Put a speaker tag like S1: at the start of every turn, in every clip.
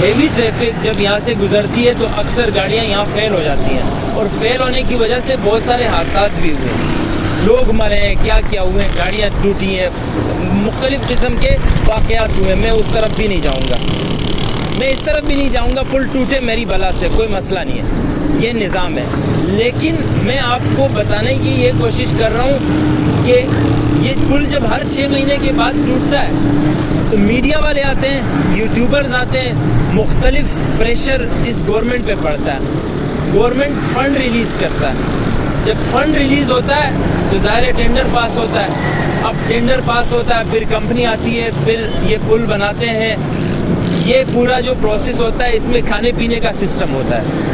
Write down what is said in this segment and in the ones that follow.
S1: Heavy traffic جب یہاں سے گزرتی ہے تو اکثر گاڑیاں یہاں فیل ہو جاتی ہیں، اور فیل ہونے کی وجہ سے بہت سارے حادثات بھی ہوئے ہیں، لوگ مرے ہیں، کیا ہوئے ہیں، گاڑیاں ٹوٹی ہیں، مختلف قسم کے واقعات ہوئے ہیں۔ میں اس طرف بھی نہیں جاؤں گا، میں اس طرف بھی نہیں جاؤں گا، پل ٹوٹے میری بلا سے کوئی مسئلہ نہیں ہے، یہ نظام ہے۔ لیکن میں آپ کو بتانے کی یہ کوشش کر رہا ہوں کہ یہ پل جب ہر 6 مہینے کے بعد ٹوٹتا ہے تو میڈیا والے آتے ہیں، یوٹیوبرز آتے ہیں، مختلف پریشر اس گورنمنٹ پہ پڑتا ہے، گورنمنٹ فنڈ ریلیز کرتا ہے، جب فنڈ ریلیز ہوتا ہے تو ظاہر ٹینڈر پاس ہوتا ہے، اب ٹینڈر پاس ہوتا ہے پھر کمپنی آتی ہے، پھر یہ پل بناتے ہیں، یہ پورا جو پروسیس ہوتا ہے اس میں کھانے پینے کا سسٹم ہوتا ہے۔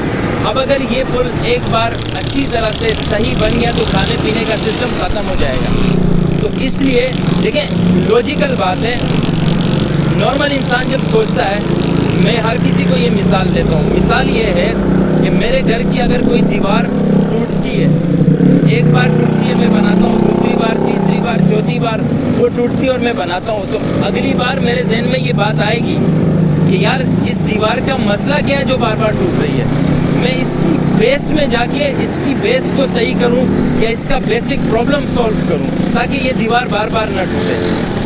S1: اب اگر یہ پل ایک بار اچھی طرح سے صحیح بن گیا تو کھانے پینے کا سسٹم ختم ہو جائے گا، تو اس لیے دیکھیں لوجیکل بات ہے، نارمل انسان جب سوچتا ہے، میں ہر کسی کو یہ مثال دیتا ہوں، مثال یہ ہے کہ میرے گھر کی اگر کوئی دیوار ٹوٹتی ہے، ایک بار ٹوٹتی ہے میں بناتا ہوں، دوسری بار، تیسری بار، چوتھی بار وہ ٹوٹتی ہے اور میں بناتا ہوں، تو اگلی بار میرے ذہن میں یہ بات آئے گی کہ یار اس دیوار کا مسئلہ کیا ہے جو بار بار ٹوٹ رہی ہے، میں اس کی بیس میں جا کے اس کی بیس کو صحیح کروں یا اس کا بیسک پرابلم سولو کروں تاکہ یہ دیوار بار بار نہ ٹوٹے۔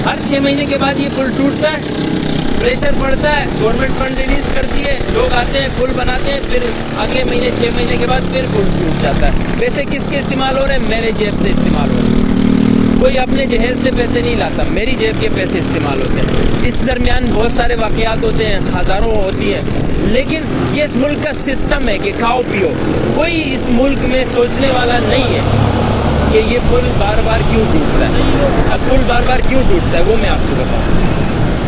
S1: ہر 6 مہینے کے بعد یہ پل ٹوٹتا ہے، پریشر پڑتا ہے، گورنمنٹ فنڈ ریلیز کرتی ہے، لوگ آتے ہیں، پل بناتے ہیں، پھر اگلے مہینے 6 مہینے کے بعد پھر پل ٹوٹ جاتا ہے۔ پیسے کس کے استعمال ہو رہے ہیں؟ میرے جیب سے استعمال ہو رہے ہیں، کوئی اپنے جہیز سے پیسے نہیں لاتا، میری جیب کے پیسے استعمال ہوتے ہیں۔ اس درمیان بہت سارے واقعات ہوتے ہیں، ہزاروں ہوتی ہیں، لیکن یہ اس ملک کا سسٹم ہے کہ کھاؤ پیو، کوئی اس ملک میں سوچنے والا نہیں ہے کہ یہ پل بار بار کیوں ٹوٹتا ہے۔ اب پل بار بار کیوں ٹوٹتا ہے وہ میں آپ کو بتاؤں۔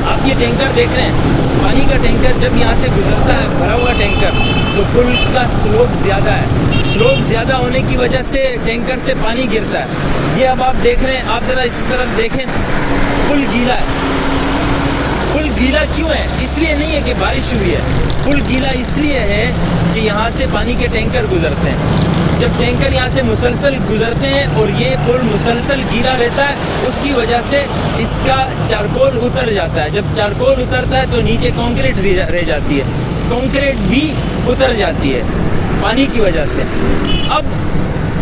S1: آپ یہ ٹینکر دیکھ رہے ہیں، پانی کا ٹینکر جب یہاں سے گزرتا ہے بھرا ہوا ٹینکر، تو پل کا سلوپ زیادہ ہے، سلوپ زیادہ ہونے کی وجہ سے ٹینکر سے پانی گرتا ہے۔ یہ اب آپ دیکھ رہے ہیں، آپ ذرا اس طرف دیکھیں، پل گیلا ہے۔ پل گیلا کیوں ہے؟ اس لیے نہیں ہے کہ بارش ہوئی ہے، پل گیلا اس لیے ہے کہ یہاں سے پانی کے ٹینکر گزرتے ہیں، جب ٹینکر یہاں سے مسلسل گزرتے ہیں اور یہ پل مسلسل گیلا رہتا ہے، اس کی وجہ سے اس کا چارکول اتر جاتا ہے، جب چارکول اترتا ہے تو نیچے کنکریٹ رہ جاتی ہے، کنکریٹ بھی اتر جاتی ہے پانی کی وجہ سے۔ اب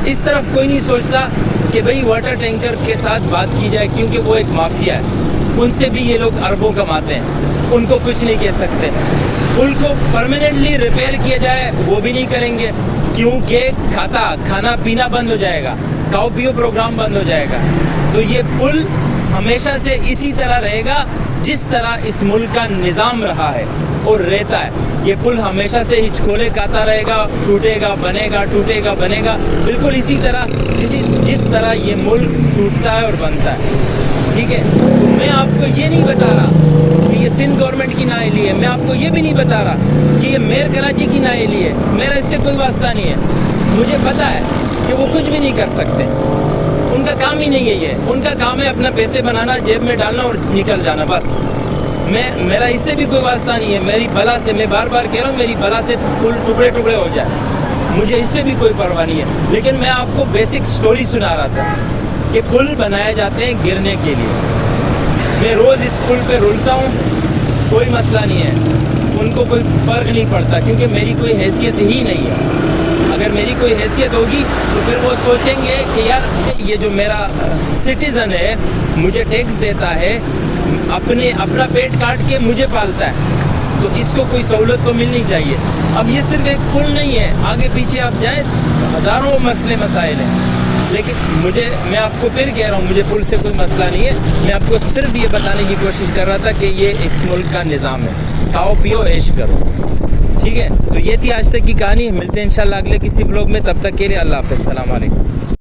S1: اس طرف کوئی نہیں سوچتا کہ بھئی واٹر ٹینکر کے ساتھ بات کی جائے، کیونکہ وہ ایک مافیا ہے، ان سے بھی یہ لوگ اربوں کماتے ہیں، ان کو کچھ نہیں کہہ سکتے۔ پل کو پرماننٹلی ریپیئر کیا جائے وہ بھی نہیں کریں گے، کیونکہ کھانا پینا بند ہو جائے گا، کھاؤ پیو پروگرام بند ہو جائے گا۔ تو یہ پل ہمیشہ سے اسی طرح رہے گا جس طرح اس ملک کا نظام رہا ہے اور رہتا ہے۔ یہ پل ہمیشہ سے ہچکولے کھاتا رہے گا، ٹوٹے گا بنے گا، ٹوٹے گا بنے گا، بالکل اسی طرح جس طرح یہ ملک ٹوٹتا ہے اور بنتا ہے، ٹھیک ہے۔ تو میں آپ کو یہ نہیں بتا رہا کہ یہ سندھ گورنمنٹ کی نااہلی ہے، میں آپ کو یہ بھی نہیں بتا رہا کہ یہ میئر کراچی کی نااہلی ہے، میرا اس سے کوئی واسطہ نہیں ہے، مجھے پتا ہے کہ وہ کچھ بھی نہیں کر سکتے، ان کا کام ہی نہیں ہے، یہ ان کا کام ہے اپنا پیسے بنانا، جیب میں ڈالنا اور نکل جانا، بس۔ میرا اس سے بھی کوئی واسطہ نہیں ہے، میری بلا سے، میں بار بار کہہ رہا ہوں، میری بلا سے پل ٹکڑے ٹکڑے ہو جائے، مجھے اس سے بھی کوئی پرواہ نہیں ہے، لیکن میں آپ کو بیسک سٹوری سنا رہا تھا کہ پل بنائے جاتے ہیں گرنے کے لیے۔ میں روز اس پل پہ رولتا ہوں، کوئی مسئلہ نہیں ہے، ان کو کوئی فرق نہیں پڑتا، کیونکہ میری کوئی حیثیت ہی نہیں ہے۔ اگر میری کوئی حیثیت ہوگی تو پھر وہ سوچیں گے کہ یار یہ جو میرا سٹیزن ہے مجھے ٹیکس دیتا ہے، اپنا پیٹ کاٹ کے مجھے پالتا ہے، تو اس کو کوئی سہولت تو ملنی چاہیے۔ اب یہ صرف ایک پل نہیں ہے، آگے پیچھے آپ جائیں ہزاروں مسئلے مسائل ہیں، لیکن میں آپ کو پھر کہہ رہا ہوں، مجھے پل سے کوئی مسئلہ نہیں ہے، میں آپ کو صرف یہ بتانے کی کوشش کر رہا تھا کہ یہ اس ملک کا نظام ہے، کھاؤ پیو عیش کرو، ٹھیک ہے۔ تو یہ تھی آج تک کی کہانی، ملتے ہیں انشاءاللہ اگلے کسی بلاگ میں، تب تک کے لیے اللہ حافظ، السلام علیکم۔